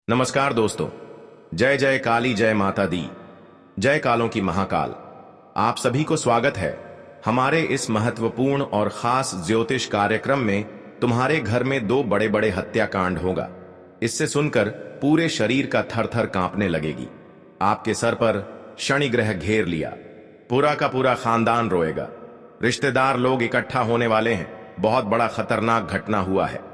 नमस्कार दोस्तों। जय जय काली, जय माता दी, जय कालों की महाकाल। आप सभी को स्वागत है हमारे इस महत्वपूर्ण और खास ज्योतिष कार्यक्रम में। तुम्हारे घर में दो बड़े बड़े हत्याकांड होगा। इससे सुनकर पूरे शरीर का थर थर कांपने लगेगी। आपके सर पर शनि ग्रह घेर लिया, पूरा का पूरा खानदान रोएगा, रिश्तेदार लोग इकट्ठा होने वाले हैं। बहुत बड़ा खतरनाक घटना हुआ है।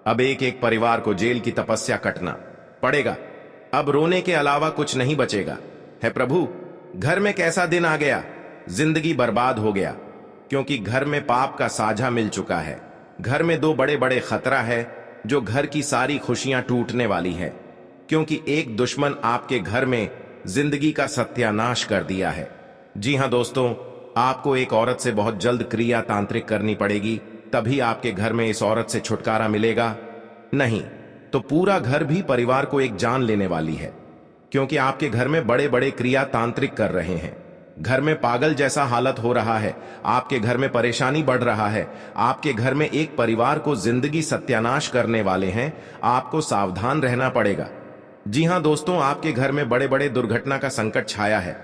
अब एक एक परिवार को जेल की तपस्या कटना पड़ेगा। अब रोने के अलावा कुछ नहीं बचेगा। है प्रभु, घर में कैसा दिन आ गया। जिंदगी बर्बाद हो गया, क्योंकि घर में पाप का साझा मिल चुका है। घर में दो बड़े बड़े खतरा है, जो घर की सारी खुशियां टूटने वाली है, क्योंकि एक दुश्मन आपके घर में जिंदगी का सत्यानाश कर दिया है। जी हां दोस्तों, आपको एक औरत से बहुत जल्द क्रिया तांत्रिक करनी पड़ेगी, तभी आपके घर में इस औरत से छुटकारा मिलेगा। नहीं तो पूरा घर भी परिवार को एक जान लेने वाली है, क्योंकि आपके घर में बड़े बड़े क्रिया तांत्रिक कर रहे हैं। घर में पागल जैसा हालत हो रहा है, आपके घर में परेशानी बढ़ रहा है, आपके घर में एक परिवार को जिंदगी सत्यानाश करने वाले हैं। आपको सावधान रहना पड़ेगा। जी हां दोस्तों, आपके घर में बड़े बड़े दुर्घटना का संकट छाया है,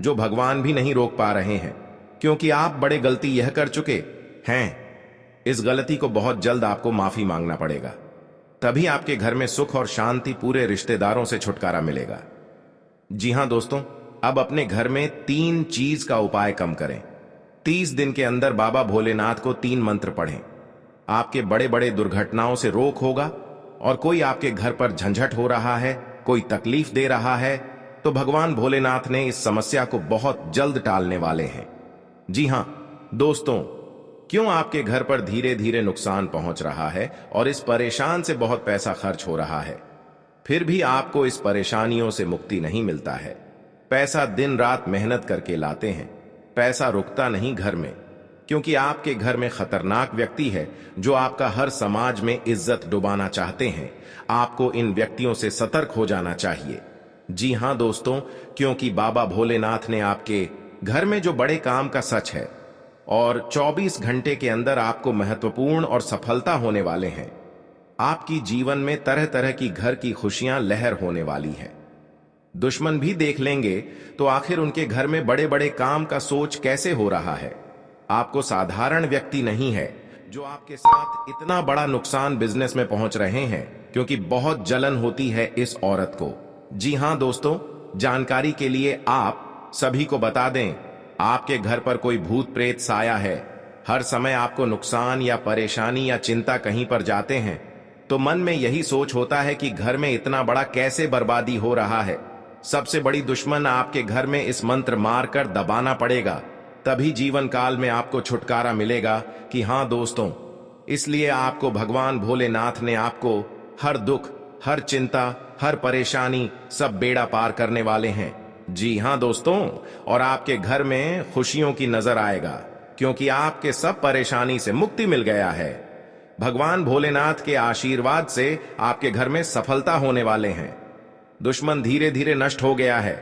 जो भगवान भी नहीं रोक पा रहे हैं, क्योंकि आप बड़े गलती यह कर चुके हैं। इस गलती को बहुत जल्द आपको माफी मांगना पड़ेगा, तभी आपके घर में सुख और शांति, पूरे रिश्तेदारों से छुटकारा मिलेगा। जी हां दोस्तों, अब अपने घर में 3 चीज का उपाय कम करें। 30 दिन के अंदर बाबा भोलेनाथ को 3 मंत्र पढ़ें। आपके बड़े बड़े दुर्घटनाओं से रोक होगा। और कोई आपके घर पर झंझट हो रहा है, कोई तकलीफ दे रहा है, तो भगवान भोलेनाथ ने इस समस्या को बहुत जल्द टालने वाले हैं। जी हां दोस्तों, क्यों आपके घर पर धीरे धीरे नुकसान पहुंच रहा है और इस परेशान से बहुत पैसा खर्च हो रहा है, फिर भी आपको इस परेशानियों से मुक्ति नहीं मिलता है। पैसा दिन रात मेहनत करके लाते हैं, पैसा रुकता नहीं घर में, क्योंकि आपके घर में खतरनाक व्यक्ति है, जो आपका हर समाज में इज्जत डुबाना चाहते हैं। आपको इन व्यक्तियों से सतर्क हो जाना चाहिए। जी हां दोस्तों, क्योंकि बाबा भोलेनाथ ने आपके घर में जो बड़े काम का सच है, और 24 घंटे के अंदर आपको महत्वपूर्ण और सफलता होने वाले हैं। आपकी जीवन में तरह तरह की घर की खुशियां लहर होने वाली है। दुश्मन भी देख लेंगे तो आखिर उनके घर में बड़े बड़े काम का सोच कैसे हो रहा है। आपको साधारण व्यक्ति नहीं है जो आपके साथ इतना बड़ा नुकसान बिजनेस में पहुंच रहे हैं, क्योंकि बहुत जलन होती है इस औरत को। जी हां दोस्तों, जानकारी के लिए आप सभी को बता दें, आपके घर पर कोई भूत प्रेत साया है। हर समय आपको नुकसान या परेशानी या चिंता कहीं पर जाते हैं तो मन में यही सोच होता है कि घर में इतना बड़ा कैसे बर्बादी हो रहा है। सबसे बड़ी दुश्मन आपके घर में इस मंत्र मारकर दबाना पड़ेगा, तभी जीवन काल में आपको छुटकारा मिलेगा। कि हां दोस्तों, इसलिए आपको भगवान भोलेनाथ ने आपको हर दुख, हर चिंता, हर परेशानी, सब बेड़ा पार करने वाले हैं। जी हां दोस्तों, और आपके घर में खुशियों की नजर आएगा, क्योंकि आपके सब परेशानी से मुक्ति मिल गया है। भगवान भोलेनाथ के आशीर्वाद से आपके घर में सफलता होने वाले हैं। दुश्मन धीरे धीरे नष्ट हो गया है।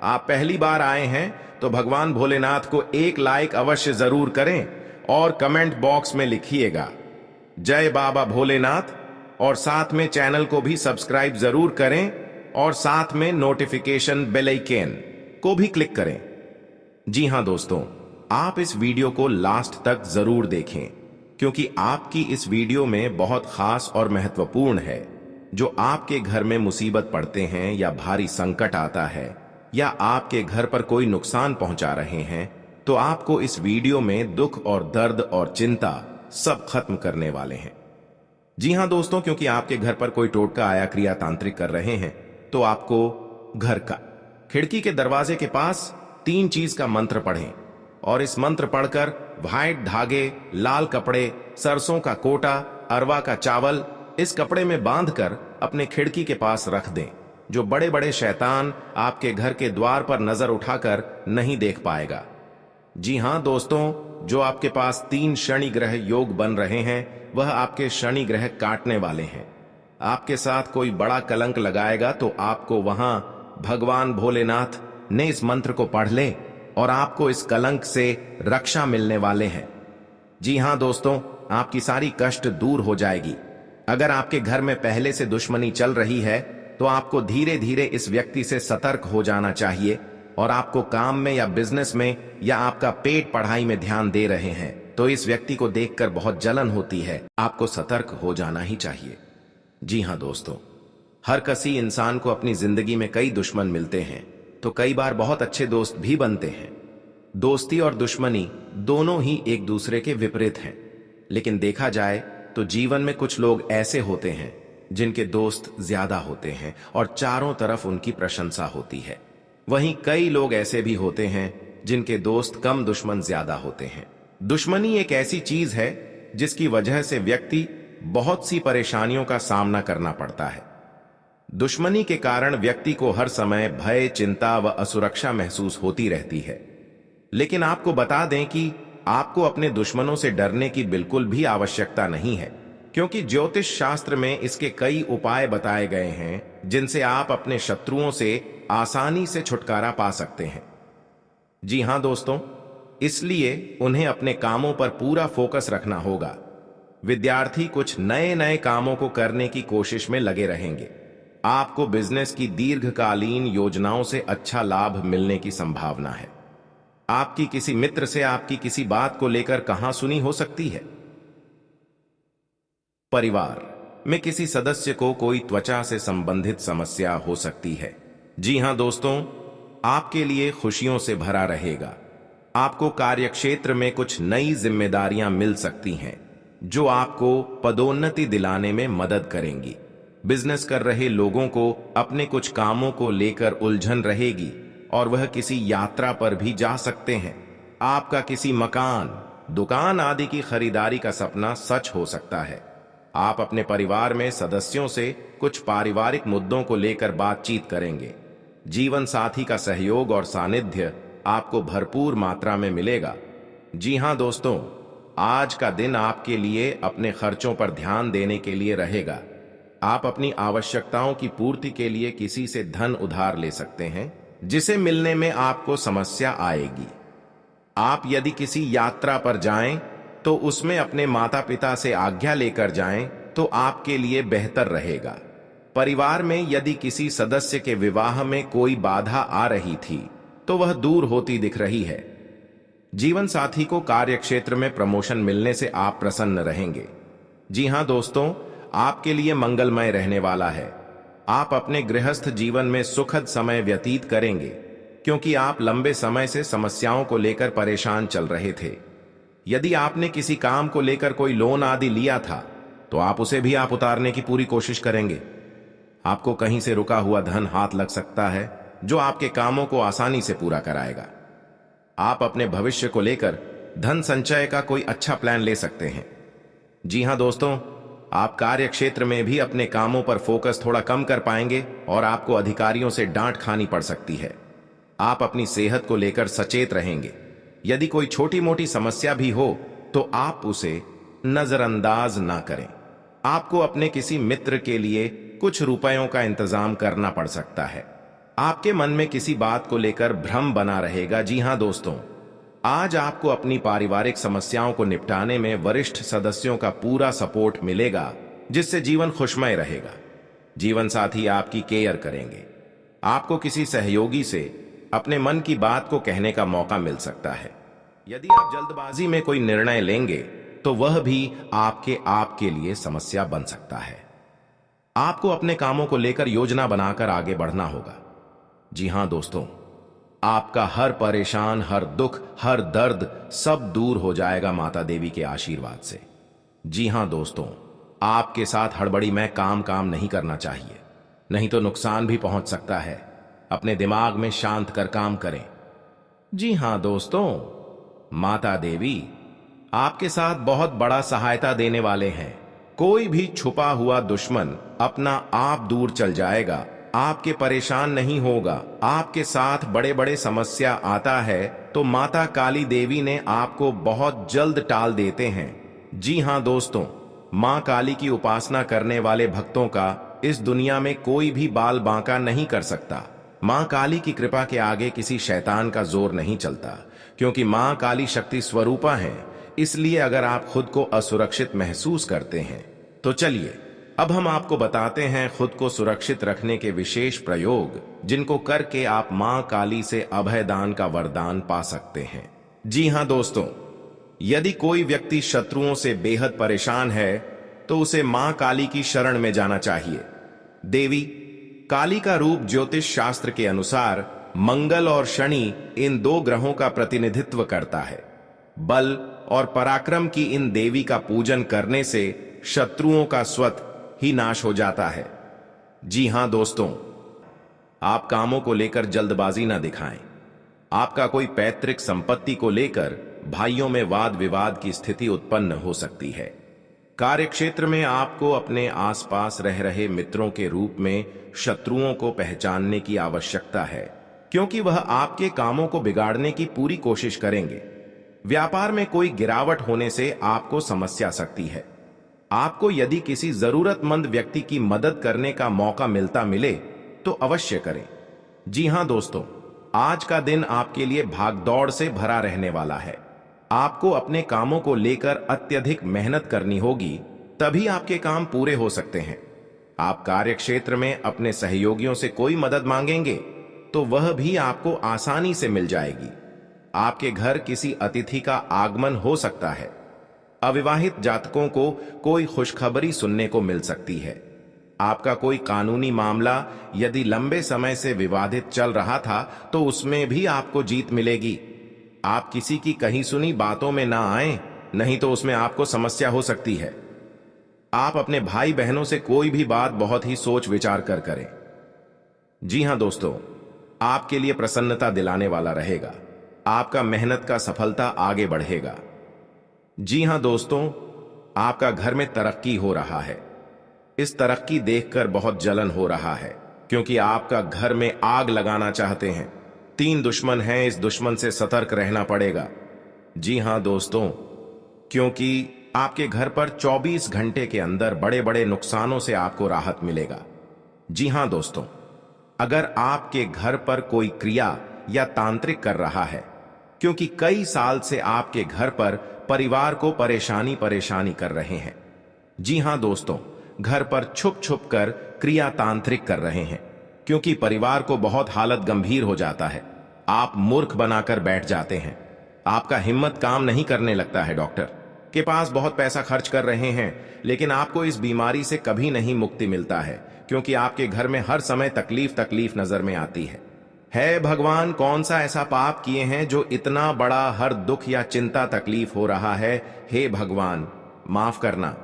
आप पहली बार आए हैं तो भगवान भोलेनाथ को एक लाइक अवश्य जरूर करें और कमेंट बॉक्स में लिखिएगा जय बाबा भोलेनाथ, और साथ में चैनल को भी सब्सक्राइब जरूर करें और साथ में नोटिफिकेशन बेल आइकन को भी क्लिक करें। जी हां दोस्तों, आप इस वीडियो को लास्ट तक जरूर देखें, क्योंकि आपकी इस वीडियो में बहुत खास और महत्वपूर्ण है। जो आपके घर में मुसीबत पड़ते हैं या भारी संकट आता है या आपके घर पर कोई नुकसान पहुंचा रहे हैं, तो आपको इस वीडियो में दुख और दर्द और चिंता सब खत्म करने वाले हैं। जी हां दोस्तों, क्योंकि आपके घर पर कोई टोटका आया क्रिया तांत्रिक कर रहे हैं, तो आपको घर का खिड़की के दरवाजे के पास 3 चीज का मंत्र पढ़ें, और इस मंत्र पढ़कर व्हाइट धागे, लाल कपड़े, सरसों का कोटा, अरवा का चावल इस कपड़े में बांधकर अपने खिड़की के पास रख दें। जो बड़े बड़े शैतान आपके घर के द्वार पर नजर उठाकर नहीं देख पाएगा। जी हां दोस्तों, जो आपके पास 3 शनि ग्रह योग बन रहे हैं, वह आपके शनि ग्रह काटने वाले हैं। आपके साथ कोई बड़ा कलंक लगाएगा तो आपको वहां भगवान भोलेनाथ ने इस मंत्र को पढ़ ले और आपको इस कलंक से रक्षा मिलने वाले हैं। जी हां दोस्तों, आपकी सारी कष्ट दूर हो जाएगी। अगर आपके घर में पहले से दुश्मनी चल रही है तो आपको धीरे धीरे इस व्यक्ति से सतर्क हो जाना चाहिए। और आपको काम में या बिजनेस में या आपका पेट पढ़ाई में ध्यान दे रहे हैं तो इस व्यक्ति को देखकर बहुत जलन होती है, आपको सतर्क हो जाना ही चाहिए। जी हाँ दोस्तों, हर किसी इंसान को अपनी जिंदगी में कई दुश्मन मिलते हैं तो कई बार बहुत अच्छे दोस्त भी बनते हैं। दोस्ती और दुश्मनी दोनों ही एक दूसरे के विपरीत हैं, लेकिन देखा जाए तो जीवन में कुछ लोग ऐसे होते हैं जिनके दोस्त ज्यादा होते हैं और चारों तरफ उनकी प्रशंसा होती है। वहीं कई लोग ऐसे भी होते हैं जिनके दोस्त कम, दुश्मन ज्यादा होते हैं। दुश्मनी एक ऐसी चीज है जिसकी वजह से व्यक्ति बहुत सी परेशानियों का सामना करना पड़ता है। दुश्मनी के कारण व्यक्ति को हर समय भय, चिंता व असुरक्षा महसूस होती रहती है। लेकिन आपको बता दें कि आपको अपने दुश्मनों से डरने की बिल्कुल भी आवश्यकता नहीं है, क्योंकि ज्योतिष शास्त्र में इसके कई उपाय बताए गए हैं जिनसे आप अपने शत्रुओं से आसानी से छुटकारा पा सकते हैं। जी हां दोस्तों, इसलिए उन्हें अपने कामों पर पूरा फोकस रखना होगा। विद्यार्थी कुछ नए नए कामों को करने की कोशिश में लगे रहेंगे। आपको बिजनेस की दीर्घकालीन योजनाओं से अच्छा लाभ मिलने की संभावना है। आपकी किसी मित्र से आपकी किसी बात को लेकर कहासुनी हो सकती है। परिवार में किसी सदस्य को कोई त्वचा से संबंधित समस्या हो सकती है। जी हां दोस्तों, आपके लिए खुशियों से भरा रहेगा। आपको कार्यक्षेत्र में कुछ नई जिम्मेदारियां मिल सकती हैं जो आपको पदोन्नति दिलाने में मदद करेंगी। बिजनेस कर रहे लोगों को अपने कुछ कामों को लेकर उलझन रहेगी और वह किसी यात्रा पर भी जा सकते हैं। आपका किसी मकान, दुकान आदि की खरीदारी का सपना सच हो सकता है। आप अपने परिवार में सदस्यों से कुछ पारिवारिक मुद्दों को लेकर बातचीत करेंगे। जीवन साथी का सहयोग और सानिध्य आपको भरपूर मात्रा में मिलेगा। जी हां दोस्तों, आज का दिन आपके लिए अपने खर्चों पर ध्यान देने के लिए रहेगा। आप अपनी आवश्यकताओं की पूर्ति के लिए किसी से धन उधार ले सकते हैं, जिसे मिलने में आपको समस्या आएगी। आप यदि किसी यात्रा पर जाएं तो उसमें अपने माता पिता से आज्ञा लेकर जाएं तो आपके लिए बेहतर रहेगा। परिवार में यदि किसी सदस्य के विवाह में कोई बाधा आ रही थी तो वह दूर होती दिख रही है। जीवन साथी को कार्यक्षेत्र में प्रमोशन मिलने से आप प्रसन्न रहेंगे। जी हां दोस्तों, आपके लिए मंगलमय रहने वाला है। आप अपने गृहस्थ जीवन में सुखद समय व्यतीत करेंगे, क्योंकि आप लंबे समय से समस्याओं को लेकर परेशान चल रहे थे। यदि आपने किसी काम को लेकर कोई लोन आदि लिया था तो आप उसे भी उतारने की पूरी कोशिश करेंगे। आपको कहीं से रुका हुआ धन हाथ लग सकता है जो आपके कामों को आसानी से पूरा कराएगा। आप अपने भविष्य को लेकर धन संचय का कोई अच्छा प्लान ले सकते हैं। जी हां दोस्तों, आप कार्य क्षेत्र में भी अपने कामों पर फोकस थोड़ा कम कर पाएंगे और आपको अधिकारियों से डांट खानी पड़ सकती है। आप अपनी सेहत को लेकर सचेत रहेंगे। यदि कोई छोटी मोटी समस्या भी हो तो आप उसे नजरअंदाज ना करें। आपको अपने किसी मित्र के लिए कुछ रुपयों का इंतजाम करना पड़ सकता है। आपके मन में किसी बात को लेकर भ्रम बना रहेगा। जी हां दोस्तों, आज आपको अपनी पारिवारिक समस्याओं को निपटाने में वरिष्ठ सदस्यों का पूरा सपोर्ट मिलेगा, जिससे जीवन खुशमय रहेगा। जीवन साथी आपकी केयर करेंगे। आपको किसी सहयोगी से अपने मन की बात को कहने का मौका मिल सकता है। यदि आप जल्दबाजी में कोई निर्णय लेंगे तो वह भी आपके लिए समस्या बन सकता है। आपको अपने कामों को लेकर योजना बनाकर आगे बढ़ना होगा। जी हां दोस्तों, आपका हर परेशान, हर दुख, हर दर्द सब दूर हो जाएगा माता देवी के आशीर्वाद से। जी हां दोस्तों, आपके साथ हड़बड़ी में काम नहीं करना चाहिए, नहीं तो नुकसान भी पहुंच सकता है। अपने दिमाग में शांत कर काम करें। जी हां दोस्तों, माता देवी आपके साथ बहुत बड़ा सहायता देने वाले हैं। कोई भी छुपा हुआ दुश्मन अपना आप दूर चल जाएगा, आपके परेशान नहीं होगा। आपके साथ बड़े बड़े समस्या आता है तो माता काली देवी ने आपको बहुत जल्द टाल देते हैं। जी हां दोस्तों, मां काली की उपासना करने वाले भक्तों का इस दुनिया में कोई भी बाल बांका नहीं कर सकता। मां काली की कृपा के आगे किसी शैतान का जोर नहीं चलता, क्योंकि मां काली शक्ति स्वरूपा है। इसलिए अगर आप खुद को असुरक्षित महसूस करते हैं तो चलिए अब हम आपको बताते हैं खुद को सुरक्षित रखने के विशेष प्रयोग, जिनको करके आप मां काली से अभयदान का वरदान पा सकते हैं। जी हां दोस्तों, यदि कोई व्यक्ति शत्रुओं से बेहद परेशान है तो उसे मां काली की शरण में जाना चाहिए। देवी काली का रूप ज्योतिष शास्त्र के अनुसार मंगल और शनि इन दो ग्रहों का प्रतिनिधित्व करता है। बल और पराक्रम की इन देवी का पूजन करने से शत्रुओं का स्वतः ही नाश हो जाता है। जी हां दोस्तों, आप कामों को लेकर जल्दबाजी ना दिखाएं। आपका कोई पैतृक संपत्ति को लेकर भाइयों में वाद विवाद की स्थिति उत्पन्न हो सकती है। कार्यक्षेत्र में आपको अपने आसपास रह रहे मित्रों के रूप में शत्रुओं को पहचानने की आवश्यकता है, क्योंकि वह आपके कामों को बिगाड़ने की पूरी कोशिश करेंगे। व्यापार में कोई गिरावट होने से आपको समस्या आ सकती है। आपको यदि किसी जरूरतमंद व्यक्ति की मदद करने का मौका मिले तो अवश्य करें। जी हां दोस्तों, आज का दिन आपके लिए भागदौड़ से भरा रहने वाला है। आपको अपने कामों को लेकर अत्यधिक मेहनत करनी होगी, तभी आपके काम पूरे हो सकते हैं। आप कार्यक्षेत्र में अपने सहयोगियों से कोई मदद मांगेंगे तो वह भी आपको आसानी से मिल जाएगी। आपके घर किसी अतिथि का आगमन हो सकता है। अविवाहित जातकों को कोई खुशखबरी सुनने को मिल सकती है। आपका कोई कानूनी मामला यदि लंबे समय से विवादित चल रहा था तो उसमें भी आपको जीत मिलेगी। आप किसी की कही सुनी बातों में ना आए, नहीं तो उसमें आपको समस्या हो सकती है। आप अपने भाई बहनों से कोई भी बात बहुत ही सोच विचार कर करें। जी हां दोस्तों, आपके लिए प्रसन्नता दिलाने वाला रहेगा। आपका मेहनत का सफलता आगे बढ़ेगा। जी हां दोस्तों, आपका घर में तरक्की हो रहा है। इस तरक्की देखकर बहुत जलन हो रहा है, क्योंकि आपका घर में आग लगाना चाहते हैं। 3 दुश्मन हैं, इस दुश्मन से सतर्क रहना पड़ेगा। जी हां दोस्तों, क्योंकि आपके घर पर 24 घंटे के अंदर बड़े बड़े नुकसानों से आपको राहत मिलेगा। जी हां दोस्तों, अगर आपके घर पर कोई क्रिया या तांत्रिक कर रहा है, क्योंकि कई साल से आपके घर पर परिवार को परेशानी कर रहे हैं। जी हां दोस्तों, घर पर छुप छुप कर क्रिया तांत्रिक कर रहे हैं, क्योंकि परिवार को बहुत हालत गंभीर हो जाता है। आप मूर्ख बनाकर बैठ जाते हैं। आपका हिम्मत काम नहीं करने लगता है। डॉक्टर के पास बहुत पैसा खर्च कर रहे हैं, लेकिन आपको इस बीमारी से कभी नहीं मुक्ति मिलता है, क्योंकि आपके घर में हर समय तकलीफ नजर में आती है। भगवान, कौन सा ऐसा पाप किए हैं जो इतना बड़ा हर दुख या चिंता तकलीफ हो रहा है? हे भगवान, माफ करना।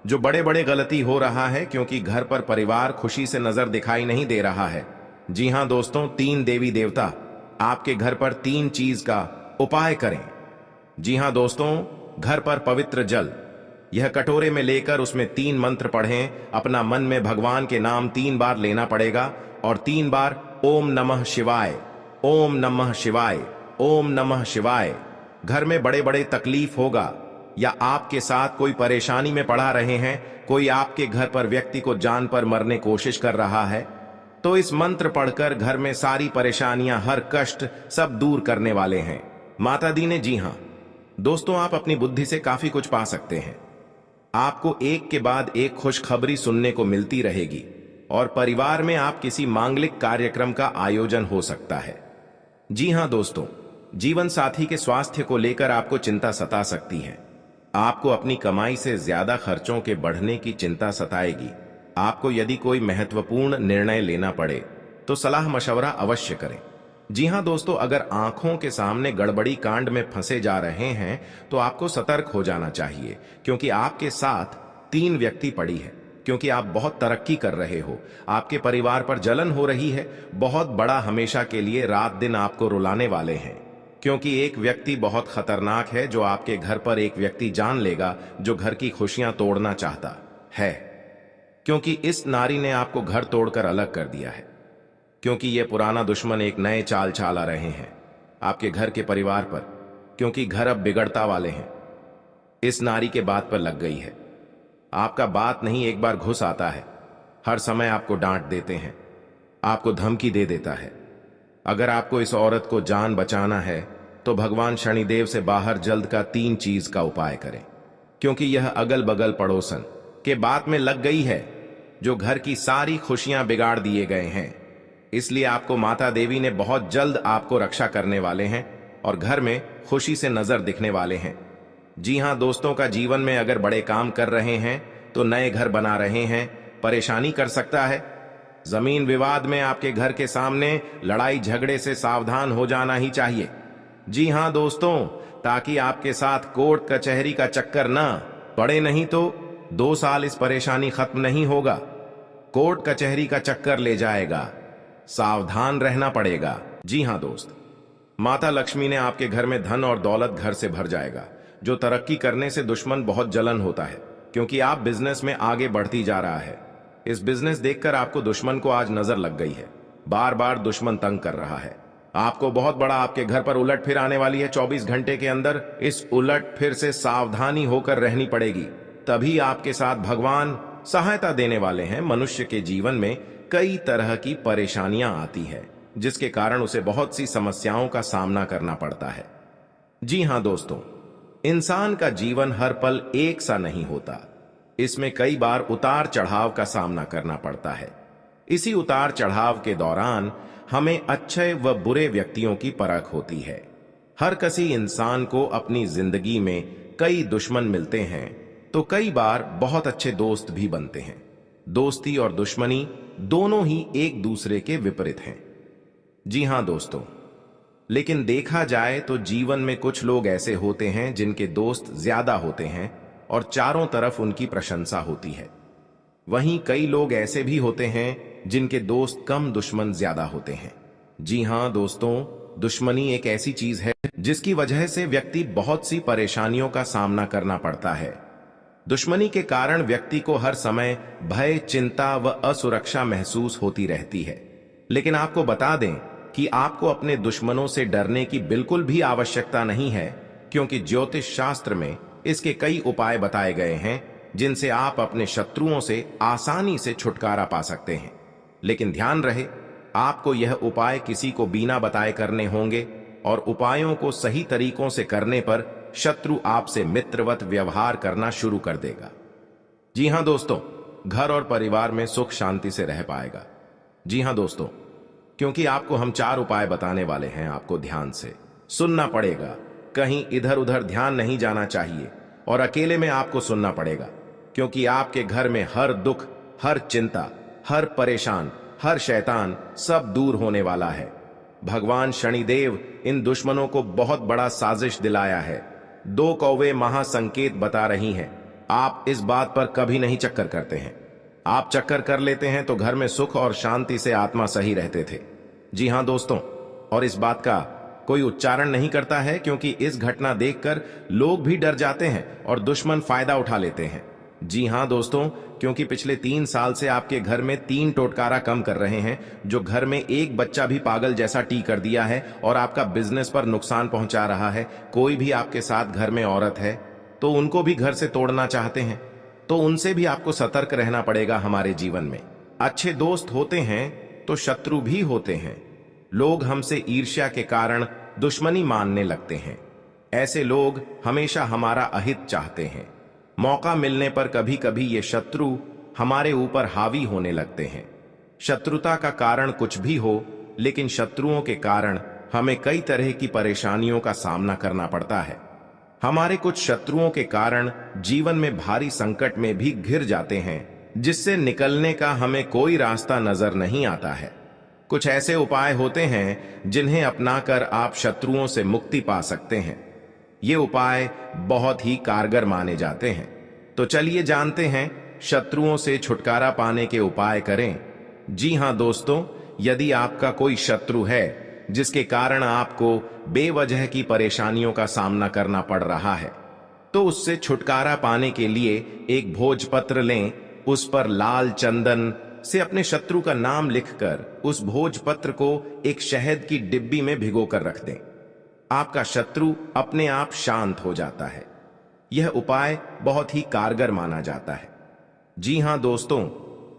जो बड़े बड़े गलती हो रहा है, क्योंकि घर पर परिवार खुशी से नजर दिखाई नहीं दे रहा है। जी हां दोस्तों, 3 देवी देवता आपके घर पर 3 चीज का उपाय करें। जी हां दोस्तों, घर पर पवित्र जल यह कटोरे में लेकर उसमें 3 मंत्र पढ़ें। अपना मन में भगवान के नाम 3 बार लेना पड़ेगा और 3 बार ओम नमः शिवाय, ओम नमः शिवाय, ओम नमः शिवाय। घर में बड़े बड़े तकलीफ होगा या आपके साथ कोई परेशानी में पड़ा रहे हैं, कोई आपके घर पर व्यक्ति को जान पर मरने कोशिश कर रहा है, तो इस मंत्र पढ़कर घर में सारी परेशानियां, हर कष्ट सब दूर करने वाले हैं माता दी ने। जी हां दोस्तों, आप अपनी बुद्धि से काफी कुछ पा सकते हैं। आपको एक के बाद एक खुशखबरी सुनने को मिलती रहेगी और परिवार में आप किसी मांगलिक कार्यक्रम का आयोजन हो सकता है। जी हां दोस्तों, जीवन साथी के स्वास्थ्य को लेकर आपको चिंता सता सकती है। आपको अपनी कमाई से ज्यादा खर्चों के बढ़ने की चिंता सताएगी। आपको यदि कोई महत्वपूर्ण निर्णय लेना पड़े तो सलाह मशवरा अवश्य करें। जी हां दोस्तों, अगर आंखों के सामने गड़बड़ी कांड में फंसे जा रहे हैं तो आपको सतर्क हो जाना चाहिए, क्योंकि आपके साथ 3 व्यक्ति पड़ी है, क्योंकि आप बहुत तरक्की कर रहे हो। आपके परिवार पर जलन हो रही है। बहुत बड़ा हमेशा के लिए रात दिन आपको रुलाने वाले हैं, क्योंकि एक व्यक्ति बहुत खतरनाक है जो आपके घर पर एक व्यक्ति जान लेगा जो घर की खुशियां तोड़ना चाहता है, क्योंकि इस नारी ने आपको घर तोड़कर अलग कर दिया है। क्योंकि ये पुराना दुश्मन एक नए चाल चला रहे हैं आपके घर के परिवार पर, क्योंकि घर अब बिगड़ता वाले हैं। इस नारी के बात पर लग गई है। आपका बात नहीं एक बार घुस आता है। हर समय आपको डांट देते हैं, आपको धमकी दे देता है। अगर आपको इस औरत को जान बचाना है तो भगवान शनिदेव से बाहर जल्द का 3 चीज का उपाय करें, क्योंकि यह अगल बगल पड़ोसन के बात में लग गई है। जो घर की सारी खुशियां बिगाड़ दिए गए हैं। इसलिए आपको माता देवी ने बहुत जल्द आपको रक्षा करने वाले हैं और घर में खुशी से नजर दिखने वाले हैं। जी हां दोस्तों, का जीवन में अगर बड़े काम कर रहे हैं तो नए घर बना रहे हैं, परेशानी कर सकता है। जमीन विवाद में आपके घर के सामने लड़ाई झगड़े से सावधान हो जाना ही चाहिए। जी हां दोस्तों, ताकि आपके साथ कोर्ट कचहरी का चक्कर ना पड़े, नहीं तो 2 साल इस परेशानी खत्म नहीं होगा। कोर्ट कचहरी का चक्कर ले जाएगा, सावधान रहना पड़ेगा। जी हां दोस्त, माता लक्ष्मी ने आपके घर में धन और दौलत घर से भर जाएगा। जो तरक्की करने से दुश्मन बहुत जलन होता है, क्योंकि आप बिजनेस में आगे बढ़ती जा रहा है। इस बिजनेस देखकर आपको दुश्मन को आज नजर लग गई है। बार बार दुश्मन तंग कर रहा है आपको। बहुत बड़ा आपके घर पर उलट फिर आने वाली है 24 घंटे के अंदर। इस उलट फिर से सावधानी होकर रहनी पड़ेगी, तभी आपके साथ भगवान सहायता देने वाले हैं। मनुष्य के जीवन में कई तरह की परेशानियां आती है, जिसके कारण उसे बहुत सी समस्याओं का सामना करना पड़ता है। जी हां दोस्तों, इंसान का जीवन हर पल एक सा नहीं होता। इसमें कई बार उतार चढ़ाव का सामना करना पड़ता है। इसी उतार चढ़ाव के दौरान हमें अच्छे व बुरे व्यक्तियों की परख होती है। हर किसी इंसान को अपनी जिंदगी में कई दुश्मन मिलते हैं, तो कई बार बहुत अच्छे दोस्त भी बनते हैं। दोस्ती और दुश्मनी दोनों ही एक दूसरे के विपरीत हैं। जी हां दोस्तों, लेकिन देखा जाए तो जीवन में कुछ लोग ऐसे होते हैं जिनके दोस्त ज्यादा होते हैं और चारों तरफ उनकी प्रशंसा होती है। वहीं कई लोग ऐसे भी होते हैं जिनके दोस्त कम, दुश्मन ज्यादा होते हैं। जी हां दोस्तों, दुश्मनी एक ऐसी चीज है जिसकी वजह से व्यक्ति बहुत सी परेशानियों का सामना करना पड़ता है। दुश्मनी के कारण व्यक्ति को हर समय भय, चिंता व असुरक्षा महसूस होती रहती है। लेकिन आपको बता दें कि आपको अपने दुश्मनों से डरने की बिल्कुल भी आवश्यकता नहीं है, क्योंकि ज्योतिष शास्त्र में इसके कई उपाय बताए गए हैं जिनसे आप अपने शत्रुओं से आसानी से छुटकारा पा सकते हैं। लेकिन ध्यान रहे, आपको यह उपाय किसी को बिना बताए करने होंगे और उपायों को सही तरीकों से करने पर शत्रु आपसे मित्रवत व्यवहार करना शुरू कर देगा। जी हां दोस्तों, घर और परिवार में सुख शांति से रह पाएगा। जी हां दोस्तों, क्योंकि आपको हम 4 उपाय बताने वाले हैं, आपको ध्यान से सुनना पड़ेगा। कहीं इधर उधर ध्यान नहीं जाना चाहिए और अकेले में आपको सुनना पड़ेगा, क्योंकि आपके घर में हर दुख, हर चिंता, हर परेशान, हर शैतान सब दूर होने वाला है। भगवान शनिदेव इन दुश्मनों को बहुत बड़ा साजिश दिलाया है। 2 कौवे महासंकेत बता रही हैं। आप इस बात पर कभी नहीं चक्कर करते हैं। आप चक्कर कर लेते हैं तो घर में सुख और शांति से आत्मा सही रहते थे। जी हां दोस्तों, और इस बात का कोई उच्चारण नहीं करता है, क्योंकि इस घटना देखकर लोग भी डर जाते हैं और दुश्मन फायदा उठा लेते हैं। जी हां दोस्तों, क्योंकि पिछले 3 साल से आपके घर में 3 टोटकारा कम कर रहे हैं, जो घर में एक बच्चा भी पागल जैसा टी कर दिया है और आपका बिजनेस पर नुकसान पहुंचा रहा है। कोई भी आपके साथ घर में औरत है तो उनको भी घर से तोड़ना चाहते हैं, तो उनसे भी आपको सतर्क रहना पड़ेगा। हमारे जीवन में अच्छे दोस्त होते हैं तो शत्रु भी होते हैं। लोग हमसे ईर्ष्या के कारण दुश्मनी मानने लगते हैं। ऐसे लोग हमेशा हमारा अहित चाहते हैं। मौका मिलने पर कभी कभी ये शत्रु हमारे ऊपर हावी होने लगते हैं। शत्रुता का कारण कुछ भी हो, लेकिन शत्रुओं के कारण हमें कई तरह की परेशानियों का सामना करना पड़ता है। हमारे कुछ शत्रुओं के कारण जीवन में भारी संकट में भी घिर जाते हैं, जिससे निकलने का हमें कोई रास्ता नजर नहीं आता है। कुछ ऐसे उपाय होते हैं जिन्हें अपनाकर आप शत्रुओं से मुक्ति पा सकते हैं। ये उपाय बहुत ही कारगर माने जाते हैं। तो चलिए जानते हैं शत्रुओं से छुटकारा पाने के उपाय करें। जी हां दोस्तों, यदि आपका कोई शत्रु है जिसके कारण आपको बेवजह की परेशानियों का सामना करना पड़ रहा है, तो उससे छुटकारा पाने के लिए एक भोजपत्र लें। उस पर लाल चंदन से अपने शत्रु का नाम लिखकर उस भोजपत्र को एक शहद की डिब्बी में भिगोकर रख दें। आपका शत्रु अपने आप शांत हो जाता है। यह उपाय बहुत ही कारगर माना जाता है। जी हां दोस्तों,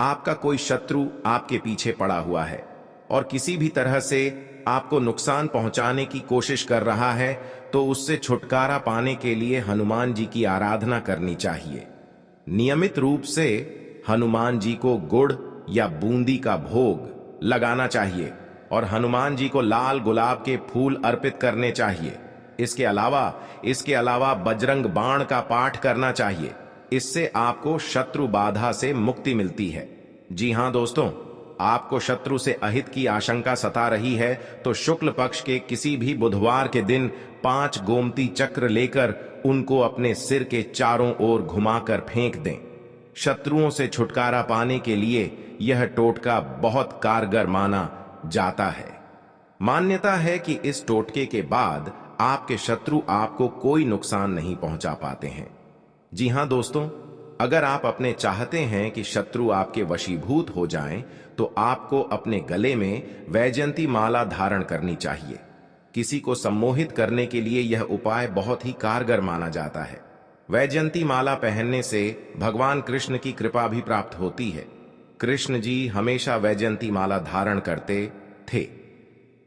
आपका कोई शत्रु आपके पीछे पड़ा हुआ है और किसी भी तरह से आपको नुकसान पहुंचाने की कोशिश कर रहा है, तो उससे छुटकारा पाने के लिए हनुमान जी की आराधना करनी चाहिए। नियमित रूप से हनुमान जी को गुड़ या बूंदी का भोग लगाना चाहिए और हनुमान जी को लाल गुलाब के फूल अर्पित करने चाहिए। इसके अलावा बजरंग बाण का पाठ करना चाहिए। इससे आपको शत्रु बाधा से मुक्ति मिलती है। जी हां दोस्तों, आपको शत्रु से अहित की आशंका सता रही है तो शुक्ल पक्ष के किसी भी बुधवार के दिन 5 गोमती चक्र लेकर उनको अपने सिर के चारों ओर घुमाकर फेंक दें। शत्रुओं से छुटकारा पाने के लिए यह टोटका बहुत कारगर माना जाता है। मान्यता है कि इस टोटके के बाद आपके शत्रु आपको कोई नुकसान नहीं पहुंचा पाते हैं। जी हां दोस्तों, अगर आप अपने चाहते हैं कि शत्रु आपके वशीभूत हो जाएं, तो आपको अपने गले में वैजयंती माला धारण करनी चाहिए। किसी को सम्मोहित करने के लिए यह उपाय बहुत ही कारगर माना जाता है। वैजयंती माला पहनने से भगवान कृष्ण की कृपा भी प्राप्त होती है। कृष्ण जी हमेशा वैजयंती माला धारण करते थे।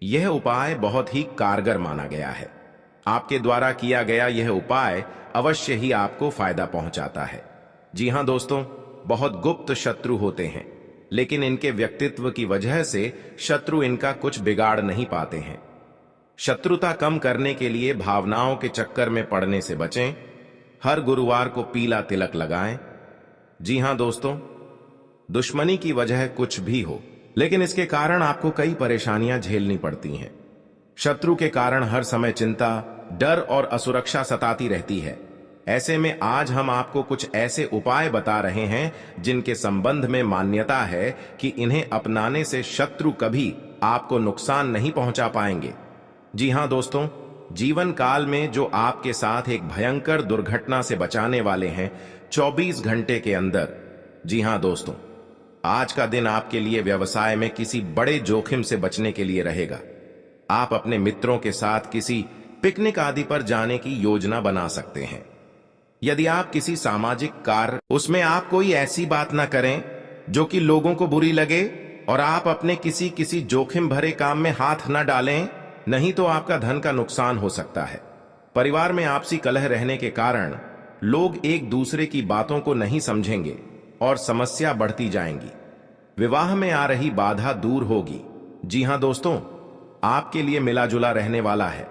यह उपाय बहुत ही कारगर माना गया है। आपके द्वारा किया गया यह उपाय अवश्य ही आपको फायदा पहुंचाता है। जी हां दोस्तों, बहुत गुप्त शत्रु होते हैं, लेकिन इनके व्यक्तित्व की वजह से शत्रु इनका कुछ बिगाड़ नहीं पाते हैं। शत्रुता कम करने के लिए भावनाओं के चक्कर में पड़ने से बचें। हर गुरुवार को पीला तिलक लगाएं। जी हां दोस्तों, दुश्मनी की वजह कुछ भी हो, लेकिन इसके कारण आपको कई परेशानियां झेलनी पड़ती हैं। शत्रु के कारण हर समय चिंता, डर और असुरक्षा सताती रहती है। ऐसे में आज हम आपको कुछ ऐसे उपाय बता रहे हैं जिनके संबंध में मान्यता है कि इन्हें अपनाने से शत्रु कभी आपको नुकसान नहीं पहुंचा पाएंगे। जी हां दोस्तों, जीवन काल में जो आपके साथ एक भयंकर दुर्घटना से बचाने वाले हैं 24 घंटे के अंदर। जी हां दोस्तों, आज का दिन आपके लिए व्यवसाय में किसी बड़े जोखिम से बचने के लिए रहेगा। आप अपने मित्रों के साथ किसी पिकनिक आदि पर जाने की योजना बना सकते हैं। यदि आप किसी सामाजिक कार्य, उसमें आप कोई ऐसी बात ना करें जो कि लोगों को बुरी लगे, और आप अपने किसी जोखिम भरे काम में हाथ न डालें, नहीं तो आपका धन का नुकसान हो सकता है। परिवार में आपसी कलह रहने के कारण लोग एक दूसरे की बातों को नहीं समझेंगे और समस्या बढ़ती जाएंगी। विवाह में आ रही बाधा दूर होगी। जी हां दोस्तों, आपके लिए मिला जुला रहने वाला है।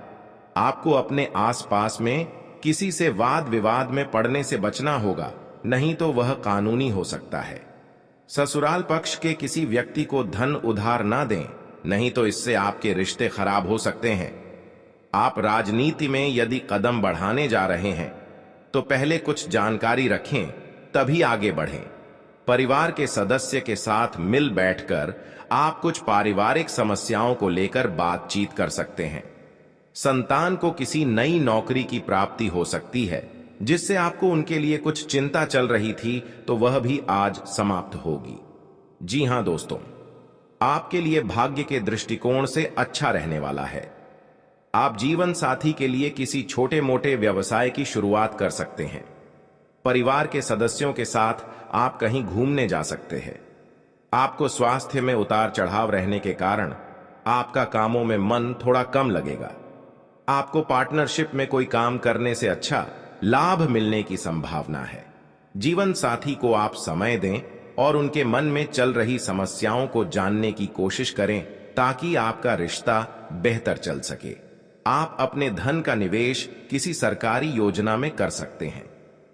आपको अपने आसपास में किसी से वाद विवाद में पड़ने से बचना होगा, नहीं तो वह कानूनी हो सकता है। ससुराल पक्ष के किसी व्यक्ति को धन उधार ना दें, नहीं तो इससे आपके रिश्ते खराब हो सकते हैं। आप राजनीति में यदि कदम बढ़ाने जा रहे हैं तो पहले कुछ जानकारी रखें, तभी आगे बढ़ें। परिवार के सदस्य के साथ मिल बैठकर आप कुछ पारिवारिक समस्याओं को लेकर बातचीत कर सकते हैं। संतान को किसी नई नौकरी की प्राप्ति हो सकती है, जिससे आपको उनके लिए कुछ चिंता चल रही थी, तो वह भी आज समाप्त होगी। जी हां दोस्तों, आपके लिए भाग्य के दृष्टिकोण से अच्छा रहने वाला है। आप जीवन साथी के लिए किसी छोटे मोटे व्यवसाय की शुरुआत कर सकते हैं। परिवार के सदस्यों के साथ आप कहीं घूमने जा सकते हैं। आपको स्वास्थ्य में उतार चढ़ाव रहने के कारण आपका कामों में मन थोड़ा कम लगेगा। आपको पार्टनरशिप में कोई काम करने से अच्छा लाभ मिलने की संभावना है। जीवन साथी को आप समय दें और उनके मन में चल रही समस्याओं को जानने की कोशिश करें, ताकि आपका रिश्ता बेहतर चल सके। आप अपने धन का निवेश किसी सरकारी योजना में कर सकते हैं।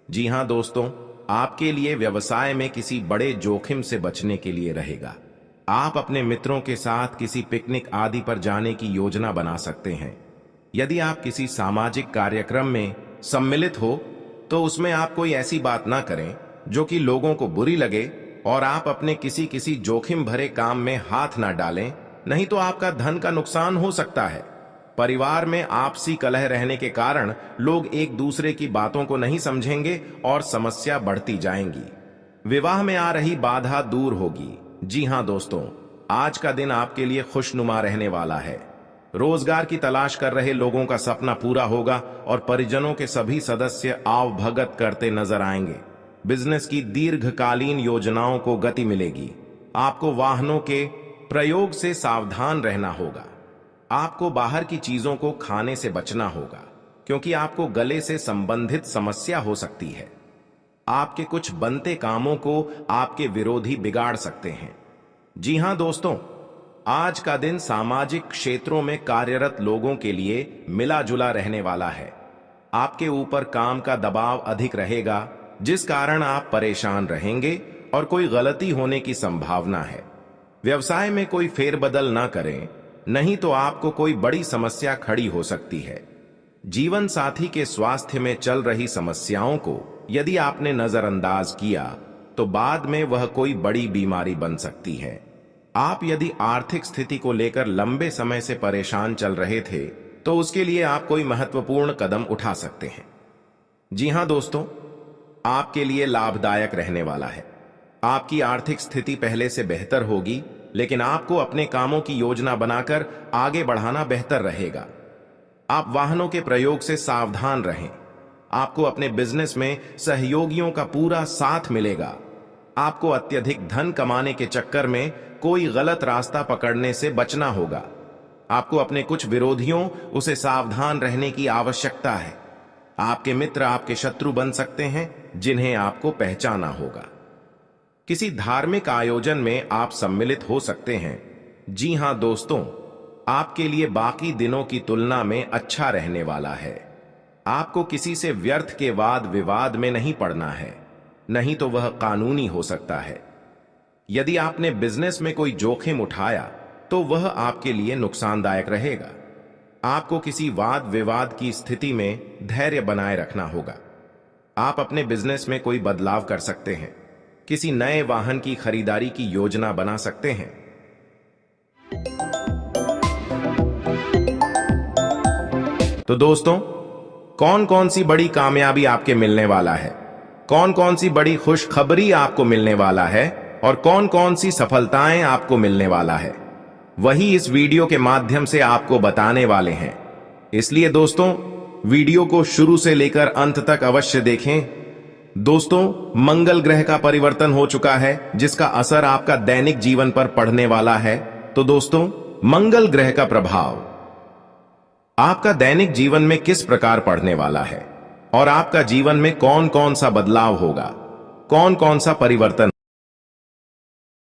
जी हां दोस्तों, आपके लिए व्यवसाय में किसी बड़े जोखिम से बचने के लिए रहेगा। आप अपने मित्रों के साथ किसी पिकनिक आदि पर जाने की योजना बना सकते हैं। यदि आप किसी सामाजिक कार्यक्रम में सम्मिलित हो, तो उसमें आप कोई ऐसी बात ना करें जो कि लोगों को बुरी लगे, और आप अपने किसी जोखिम भरे काम में हाथ ना डालें, नहीं तो आपका धन का नुकसान हो सकता है। परिवार में आपसी कलह रहने के कारण लोग एक दूसरे की बातों को नहीं समझेंगे और समस्या बढ़ती जाएंगी। विवाह में आ रही बाधा दूर होगी। जी हां दोस्तों, आज का दिन आपके लिए खुशनुमा रहने वाला है। रोजगार की तलाश कर रहे लोगों का सपना पूरा होगा और परिजनों के सभी सदस्य आवभगत करते नजर आएंगे। बिजनेस की दीर्घकालीन योजनाओं को गति मिलेगी। आपको वाहनों के प्रयोग से सावधान रहना होगा। आपको बाहर की चीजों को खाने से बचना होगा, क्योंकि आपको गले से संबंधित समस्या हो सकती है। आपके कुछ बनते कामों को आपके विरोधी बिगाड़ सकते हैं। जी हां दोस्तों, आज का दिन सामाजिक क्षेत्रों में कार्यरत लोगों के लिए मिला जुला रहने वाला है। आपके ऊपर काम का दबाव अधिक रहेगा, जिस कारण आप परेशान रहेंगे और कोई गलती होने की संभावना है। व्यवसाय में कोई फेरबदल ना करें, नहीं तो आपको कोई बड़ी समस्या खड़ी हो सकती है। जीवन साथी के स्वास्थ्य में चल रही समस्याओं को यदि आपने नजरअंदाज किया तो बाद में वह कोई बड़ी बीमारी बन सकती है। आप यदि आर्थिक स्थिति को लेकर लंबे समय से परेशान चल रहे थे तो उसके लिए आप कोई महत्वपूर्ण कदम उठा सकते हैं। जी हां दोस्तों, आपके लिए लाभदायक रहने वाला है। आपकी आर्थिक स्थिति पहले से बेहतर होगी, लेकिन आपको अपने कामों की योजना बनाकर आगे बढ़ाना बेहतर रहेगा। आप वाहनों के प्रयोग से सावधान रहें। आपको अपने बिजनेस में सहयोगियों का पूरा साथ मिलेगा। आपको अत्यधिक धन कमाने के चक्कर में कोई गलत रास्ता पकड़ने से बचना होगा। आपको अपने कुछ विरोधियों उसे सावधान रहने की आवश्यकता है। आपके मित्र आपके शत्रु बन सकते हैं, जिन्हें आपको पहचाना होगा। किसी धार्मिक आयोजन में आप सम्मिलित हो सकते हैं। जी हां दोस्तों, आपके लिए बाकी दिनों की तुलना में अच्छा रहने वाला है। आपको किसी से व्यर्थ के वाद विवाद में नहीं पड़ना है, नहीं तो वह कानूनी हो सकता है। यदि आपने बिजनेस में कोई जोखिम उठाया तो वह आपके लिए नुकसानदायक रहेगा। आपको किसी वाद विवाद की स्थिति में धैर्य बनाए रखना होगा। आप अपने बिजनेस में कोई बदलाव कर सकते हैं। किसी नए वाहन की खरीदारी की योजना बना सकते हैं। तो दोस्तों, कौन कौन सी बड़ी कामयाबी आपके मिलने वाला है, कौन कौन सी बड़ी खुशखबरी आपको मिलने वाला है और कौन कौन सी सफलताएं आपको मिलने वाला है, वही इस वीडियो के माध्यम से आपको बताने वाले हैं। इसलिए दोस्तों, वीडियो को शुरू से लेकर अंत तक अवश्य देखें। दोस्तों, मंगल ग्रह का परिवर्तन हो चुका है, जिसका असर आपका दैनिक जीवन पर पड़ने वाला है। तो दोस्तों, मंगल ग्रह का प्रभाव आपका दैनिक जीवन में किस प्रकार पड़ने वाला है और आपका जीवन में कौन कौन सा बदलाव होगा, कौन कौन सा परिवर्तन